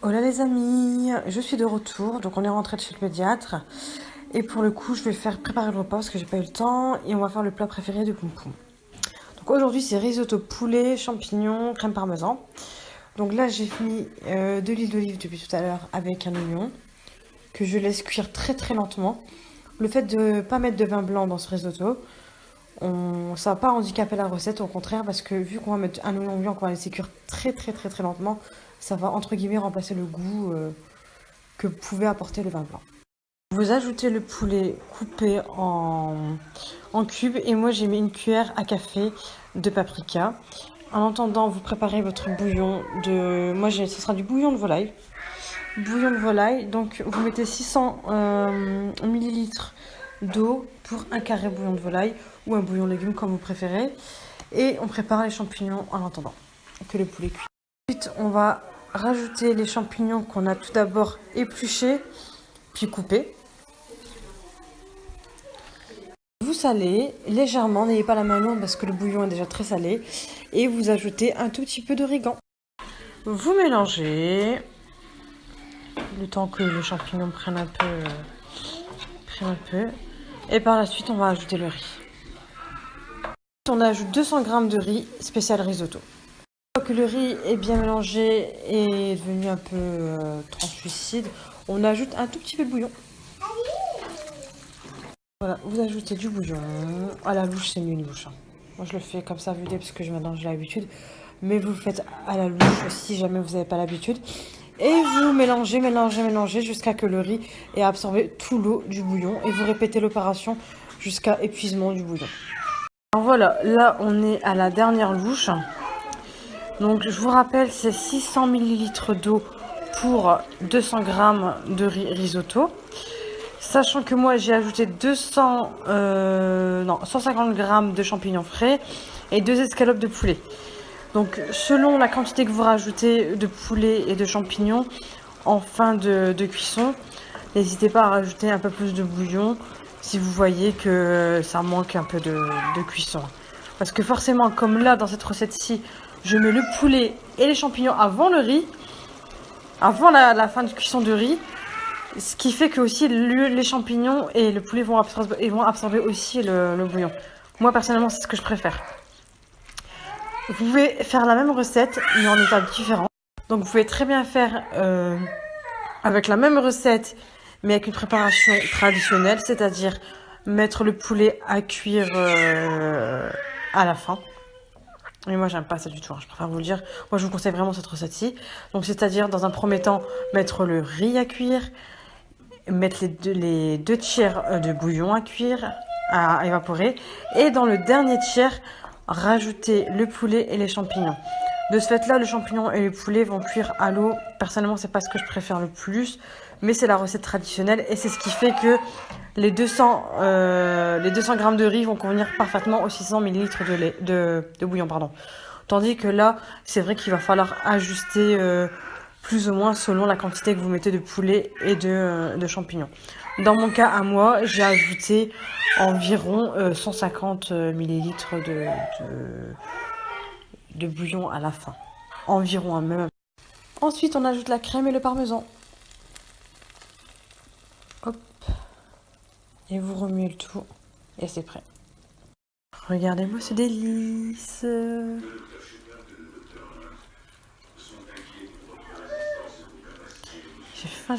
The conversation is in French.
Hola les amis, je suis de retour, donc on est rentré de chez le pédiatre. Et pour le coup, je vais faire préparer le repas parce que j'ai pas eu le temps. Et on va faire le plat préféré de Poum Poum. Donc aujourd'hui, c'est risotto poulet, champignons, crème parmesan. Donc là, j'ai mis de l'huile d'olive depuis tout à l'heure avec un oignon que je laisse cuire très très lentement. Le fait de ne pas mettre de vin blanc dans ce risotto, ça va pas handicaper la recette, au contraire, parce que vu qu'on va mettre un oignon blanc qu'on va laisser cuire très très très très lentement, ça va entre guillemets remplacer le goût que pouvait apporter le vin blanc. Vous ajoutez le poulet coupé en cubes et moi j'ai mis une cuillère à café de paprika. En attendant, vous préparez votre bouillon de... Moi, ce sera du bouillon de volaille. Bouillon de volaille, donc vous mettez 600 millilitres d'eau pour un carré bouillon de volaille ou un bouillon de légumes comme vous préférez. Et on prépare les champignons en attendant que le poulet cuit. Ensuite, on va rajouter les champignons qu'on a tout d'abord épluchés puis coupés. Vous salez légèrement, n'ayez pas la main lourde parce que le bouillon est déjà très salé. Et vous ajoutez un tout petit peu d'origan. Vous mélangez le temps que les champignons prennent un peu. Et par la suite, on va ajouter le riz. On ajoute 200 g de riz spécial risotto. Une fois que le riz est bien mélangé et devenu un peu translucide, on ajoute un tout petit peu de bouillon. Voilà, vous ajoutez du bouillon. À la louche, c'est mieux une louche. Moi, je le fais comme ça, parce que maintenant j'ai l'habitude. Mais vous le faites à la louche si jamais vous n'avez pas l'habitude. Et vous mélangez jusqu'à que le riz ait absorbé tout l'eau du bouillon. Et vous répétez l'opération jusqu'à épuisement du bouillon. Alors voilà, là on est à la dernière louche. Donc je vous rappelle, c'est 600 ml d'eau pour 200 g de risotto. Sachant que moi j'ai ajouté 150 g de champignons frais et 2 escalopes de poulet. Donc selon la quantité que vous rajoutez de poulet et de champignons en fin de cuisson, n'hésitez pas à rajouter un peu plus de bouillon si vous voyez que ça manque un peu de cuisson. Parce que forcément, comme là dans cette recette-ci, je mets le poulet et les champignons avant le riz, avant la fin de cuisson de riz, ce qui fait que aussi les champignons et le poulet vont absorber aussi le bouillon. Moi personnellement, c'est ce que je préfère. Vous pouvez faire la même recette, mais en étapes différentes. Donc vous pouvez très bien faire avec la même recette, mais avec une préparation traditionnelle, c'est-à-dire mettre le poulet à cuire à la fin. Mais moi, j'aime pas ça du tout, je préfère vous le dire. Moi, je vous conseille vraiment cette recette-ci. Donc, c'est-à-dire, dans un premier temps, mettre le riz à cuire, mettre les deux tiers de bouillon à cuire, à évaporer. Et dans le dernier tiers, rajouter le poulet et les champignons. De ce fait-là, le champignon et le poulet vont cuire à l'eau. Personnellement, c'est pas ce que je préfère le plus, mais c'est la recette traditionnelle et c'est ce qui fait que les 200 g de riz vont convenir parfaitement aux 600 ml de bouillon, pardon. Tandis que là, c'est vrai qu'il va falloir ajuster plus ou moins selon la quantité que vous mettez de poulet et de champignons. Dans mon cas, à moi, j'ai ajouté environ 150 ml de bouillon à la fin. Environ, même. Ensuite, on ajoute la crème et le parmesan. Hop. Et vous remuez le tout. Et c'est prêt. Regardez-moi ce délice. J'ai faim.